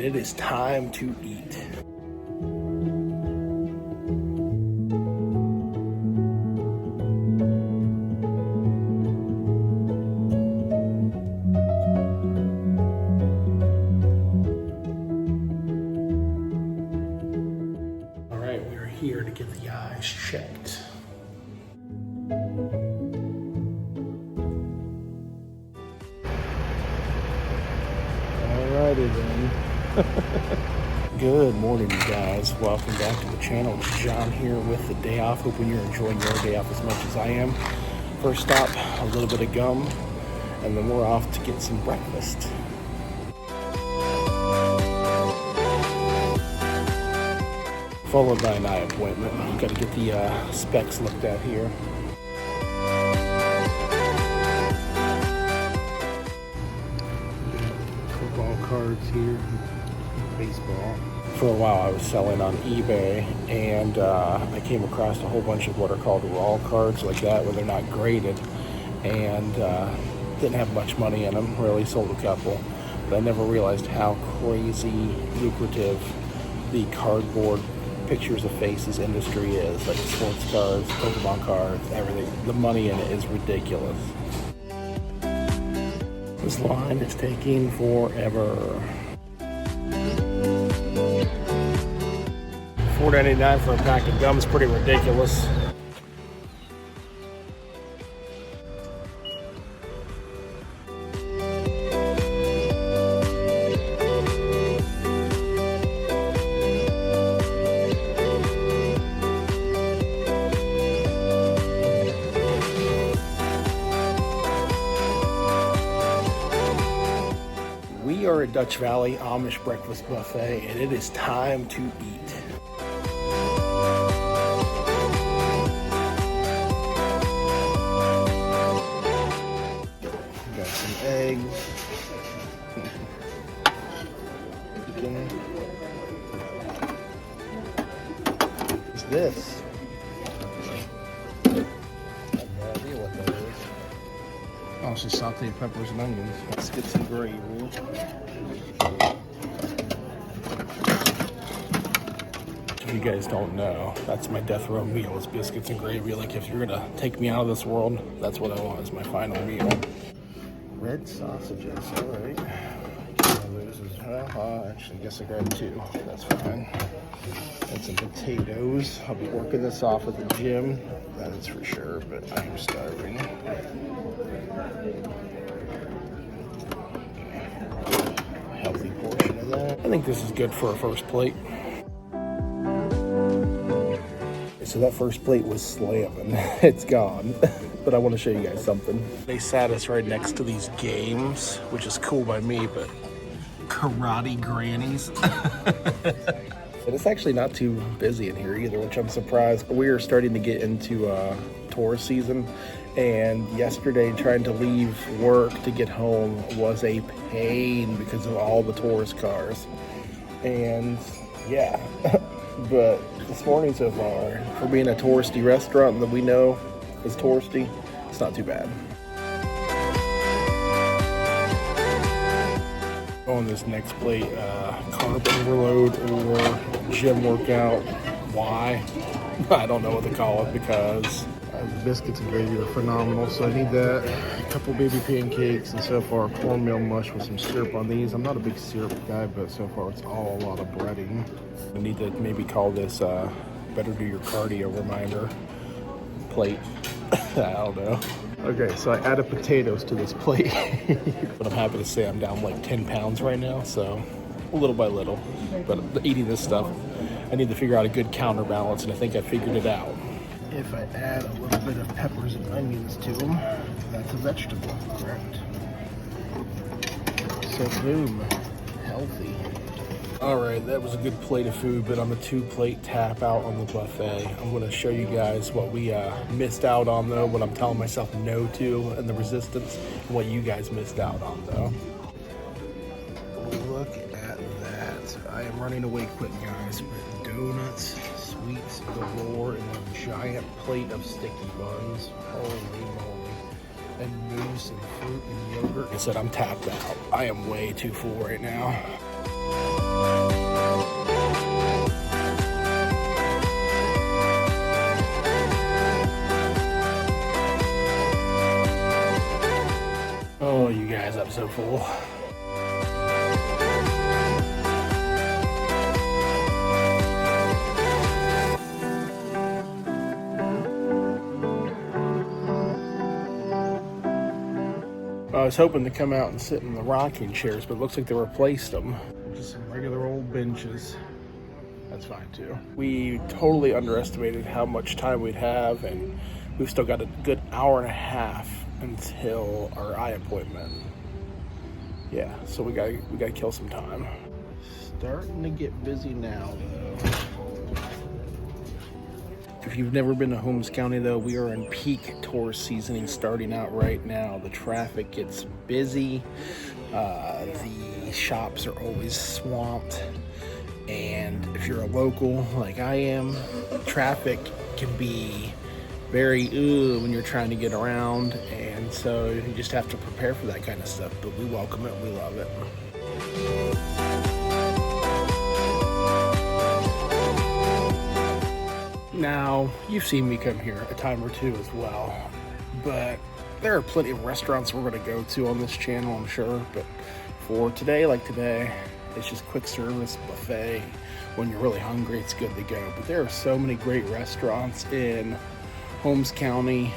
it is time to eat. All right, we are here to get the eyes checked. Alrighty then. Good morning, you guys. Welcome back to the channel. It's John here with the day off. Hoping you're enjoying your day off as much as I am. First stop, a little bit of gum, and then we're off to get some breakfast. Followed by an eye appointment. You got to get the specs looked at here. Football cards here, baseball. For a while I was selling on eBay, and I came across a whole bunch of what are called raw cards like that, where they're not graded, and didn't have much money in them. Really sold a couple, but I never realized how crazy lucrative the cardboard pictures of faces industry is. Like sports cards, Pokemon cards, everything. The money in it is ridiculous. This line is taking forever. $4.99 for a pack of gum is pretty ridiculous. We are at Dutch Valley Amish Breakfast Buffet, and it is time to eat. Got some eggs, bacon. What's this? I have no idea what that is. Oh, it's just sauteed peppers and onions. Let's get some gravy. If you guys don't know, that's my death row meal. It's biscuits and gravy. Like, if you're gonna take me out of this world, that's what I want as my final meal. Red sausages, all right. Actually, I guess I grabbed two. That's fine. And some potatoes. I'll be working this off at the gym. That is for sure, but I'm starving. Healthy portion of that. I think this is good for a first plate. So that first plate was slamming. It's gone. But I want to show you guys something. They sat us right next to these games, which is cool by me, but karate grannies. And it's actually not too busy in here either, which I'm surprised. We are starting to get into tourist season, and yesterday trying to leave work to get home was a pain because of all the tourist cars. And yeah, but this morning so far, for being a touristy restaurant that we know is touristy, it's not too bad. On this next plate, carb overload or gym workout. Why? I don't know what to call it, because the biscuits and gravy are phenomenal, so I need that. A couple baby pancakes, and so far cornmeal mush with some syrup on these. I'm not a big syrup guy, but so far it's all a lot of breading. I need to maybe call this better do your cardio reminder plate. I don't know. Okay, so I added potatoes to this plate. But I'm happy to say I'm down like 10 pounds right now, so little by little. But eating this stuff, I need to figure out a good counterbalance, and I think I figured it out. If I add a little bit of peppers and onions to them, that's a vegetable, correct? So boom, healthy. All right, that was a good plate of food, but on the 2-plate tap out on the buffet, I'm gonna show you guys what we missed out on though, what I'm telling myself no to, and the resistance, and what you guys missed out on though. Look at that. I am running away quick, guys, with donuts, sweets galore, and a giant plate of sticky buns. Holy moly. And mousse and fruit and yogurt. I said I'm tapped out. I am way too full right now. Oh, you guys, I'm so full. I was hoping to come out and sit in the rocking chairs, but it looks like they replaced them. Just some regular old benches. That's fine too. We totally underestimated how much time we'd have, and we've still got a good hour and a half until our eye appointment. Yeah, so we gotta kill some time. Starting to get busy now though. If you've never been to Holmes County though, we are in peak tourist seasoning starting out right now. The traffic gets busy. The shops are always swamped. And if you're a local like I am, traffic can be very when you're trying to get around. And so you just have to prepare for that kind of stuff. But we welcome it, we love it. Now, you've seen me come here a time or two as well, but there are plenty of restaurants we're going to go to on this channel, I'm sure. But for today, like today, it's just quick service buffet. When you're really hungry, it's good to go. But there are so many great restaurants in Holmes County,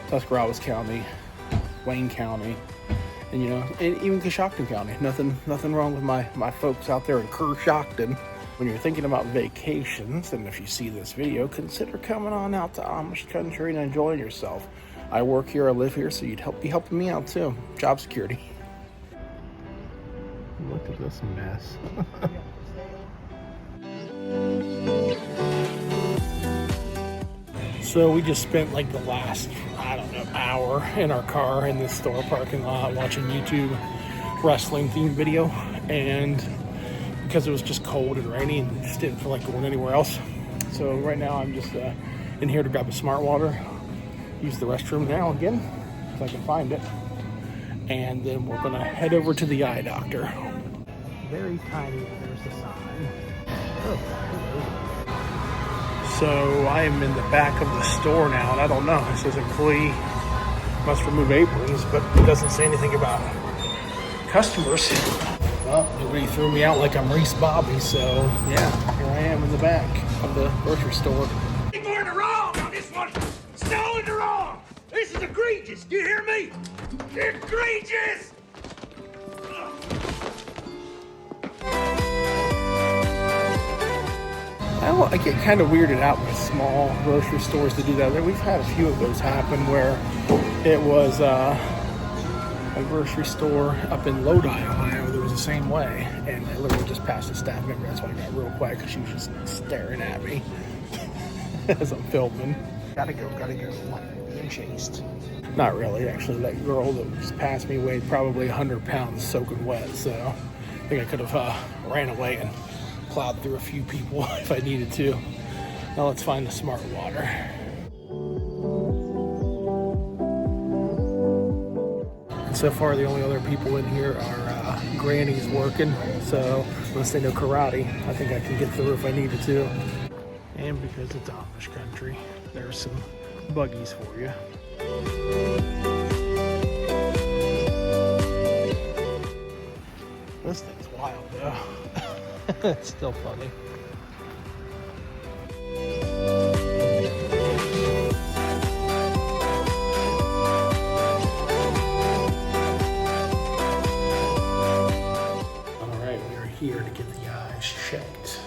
Tuscarawas County, Wayne County, and and even Coshocton County. Nothing wrong with my folks out there in Coshocton. When you're thinking about vacations, and if you see this video, consider coming on out to Amish Country and enjoying yourself. I work here, I live here, so you'd be helping me out too. Job security. Look at this mess. So we just spent like the last, hour in our car in this store parking lot watching YouTube wrestling themed video, and because it was just cold and rainy and just didn't feel like going anywhere else. So right now I'm just in here to grab a smart water, use the restroom now again, if I can find it. And then we're gonna head over to the eye doctor. Very tiny, there's the sign. So I am in the back of the store now, and I don't know, it says employee must remove aprons, but it doesn't say anything about customers. Well, nobody threw me out like I'm Reese Bobby, so yeah, here I am in the back of the grocery store. People are in the wrong on this one. Still in the wrong. This is egregious. Do you hear me? Egregious! I get kind of weirded out with small grocery stores to do that. We've had a few of those happen where it was a grocery store up in Lodi, Ohio, that was the same way, and I literally just passed a staff member. That's why I got real quick, because she was just staring at me as I'm filming. Gotta go, like being chased. Not really, actually. That girl that just passed me weighed probably 100 pounds soaking wet, so I think I could have ran away and plowed through a few people if I needed to. Now let's find the smart water. And so far the only other people in here are grannies working, so unless they know karate, I think I can get through if I needed to. And because it's Amish country, there's some buggies for you. This thing's wild though. It's still funny. Alright, we are here to get the eyes checked.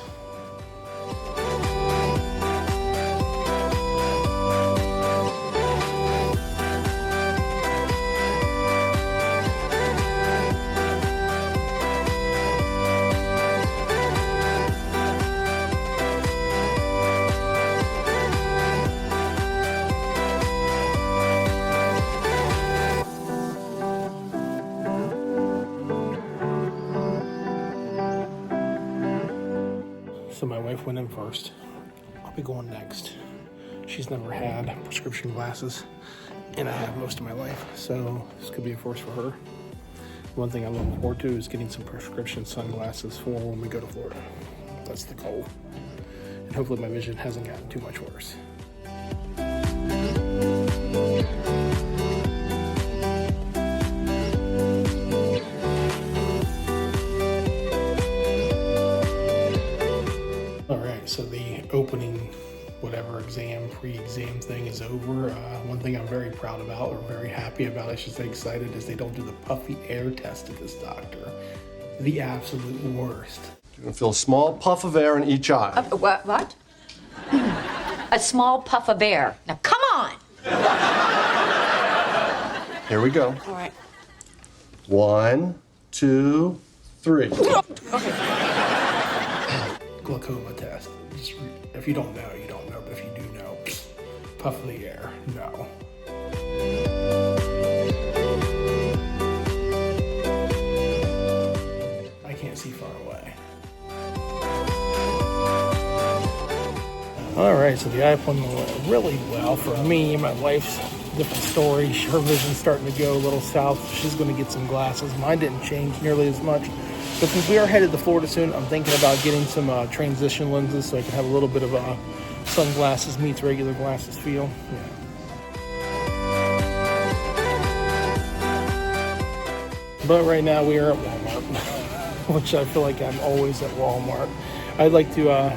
So my wife went in first. I'll be going next. She's never had prescription glasses, and I have most of my life, so this could be a first for her. One thing I'm looking forward to is getting some prescription sunglasses for when we go to Florida. That's the goal. And hopefully my vision hasn't gotten too much worse. So the opening, whatever exam, pre-exam thing is over. One thing I'm very proud about, or very happy about, I should say excited, is they don't do the puffy air test at this doctor. The absolute worst. You're gonna feel a small puff of air in each eye. What? A small puff of air. Now, come on! Here we go. All right. 1, 2, 3. Glaucoma test. If you don't know, you don't know. But if you do know, puff of the air. No. I can't see far away. All right, so the eye appointment went really well for me. My wife's different story. Her vision's starting to go a little south. She's going to get some glasses. Mine didn't change nearly as much. But since we are headed to Florida soon, I'm thinking about getting some transition lenses so I can have a little bit of sunglasses meets regular glasses feel. Yeah. But right now we are at Walmart, which I feel like I'm always at Walmart. I'd like to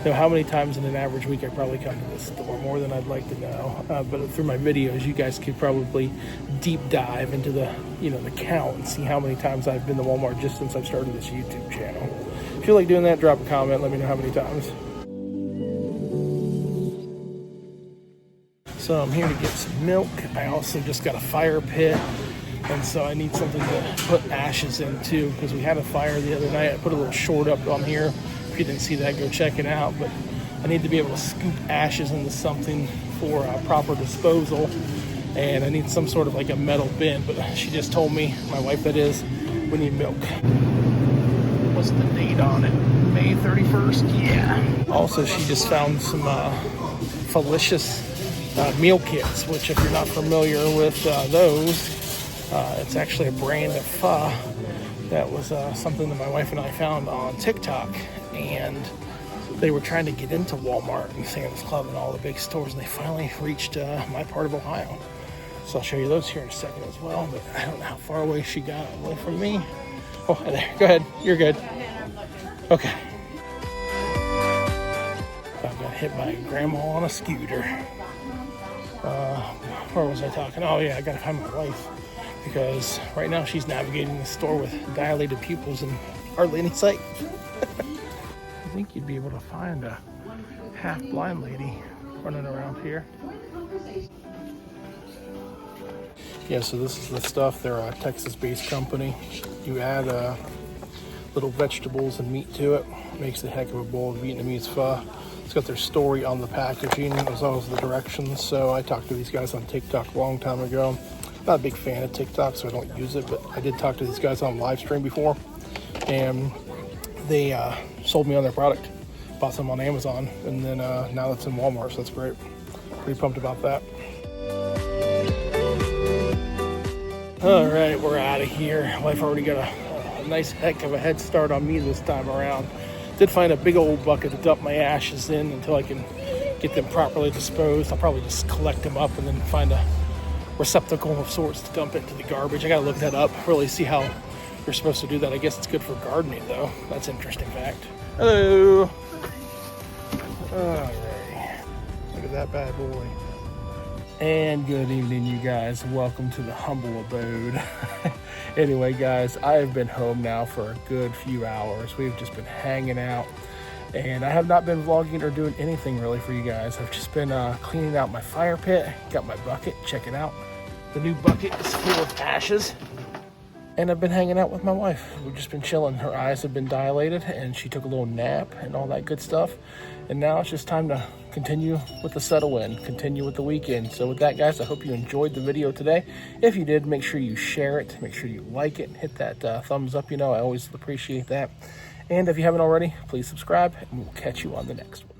know how many times in an average week I probably come to this store, more than I'd like to know. But through my videos, you guys could probably deep dive into the count and see how many times I've been to Walmart just since I've started this YouTube channel. If you like doing that, drop a comment, let me know how many times. So I'm here to get some milk. I also just got a fire pit, and so I need something to put ashes in too, because we had a fire the other night. I put a little short up on here. If you didn't see that, go check it out. But I need to be able to scoop ashes into something for proper disposal, and I need some sort of like a metal bin. But she just told me, my wife that is, we need milk. What's the date on it? May 31st? Yeah. Also, she just found some Felicious meal kits, which if you're not familiar with those, it's actually a brand of pho that was something that my wife and I found on TikTok, and they were trying to get into Walmart and Sam's Club and all the big stores, and they finally reached my part of Ohio. So I'll show you those here in a second as well, but I don't know how far away she got away from me. Oh, hi there. Go ahead. You're good. Okay. I got hit by a grandma on a scooter. Where was I talking? Oh yeah, I gotta find my wife, because right now she's navigating the store with dilated pupils and hardly any sight. I think you'd be able to find a half-blind lady running around here. Yeah, so this is the stuff. They're a Texas-based company. You add little vegetables and meat to it. Makes a heck of a bowl of Vietnamese pho. It's got their story on the packaging as well as the directions. So I talked to these guys on TikTok a long time ago. Not a big fan of TikTok, so I don't use it, but I did talk to these guys on live stream before, and they sold me on their product. Bought some on Amazon, and then now it's in Walmart, so that's great. Pretty pumped about that. All right, we're out of here. Wife already got a nice heck of a head start on me this time around. Did find a big old bucket to dump my ashes in until I can get them properly disposed. I'll probably just collect them up and then find a receptacle of sorts to dump into the garbage. I gotta look that up, really see how you're supposed to do that. I guess it's good for gardening though. That's an interesting fact. Hello. Alrighty. Look at that bad boy. And good evening, you guys. Welcome to the humble abode. Anyway, guys, I have been home now for a good few hours. We've just been hanging out, and I have not been vlogging or doing anything really for you guys. I've just been cleaning out my fire pit. Got my bucket. Check it out. The new bucket is full of ashes. And I've been hanging out with my wife. We've just been chilling. Her eyes have been dilated, and she took a little nap and all that good stuff. And now it's just time to continue with the settle in, continue with the weekend. So with that, guys, I hope you enjoyed the video today. If you did, make sure you share it, make sure you like it, hit that thumbs up. I always appreciate that. And if you haven't already, please subscribe, and we'll catch you on the next one.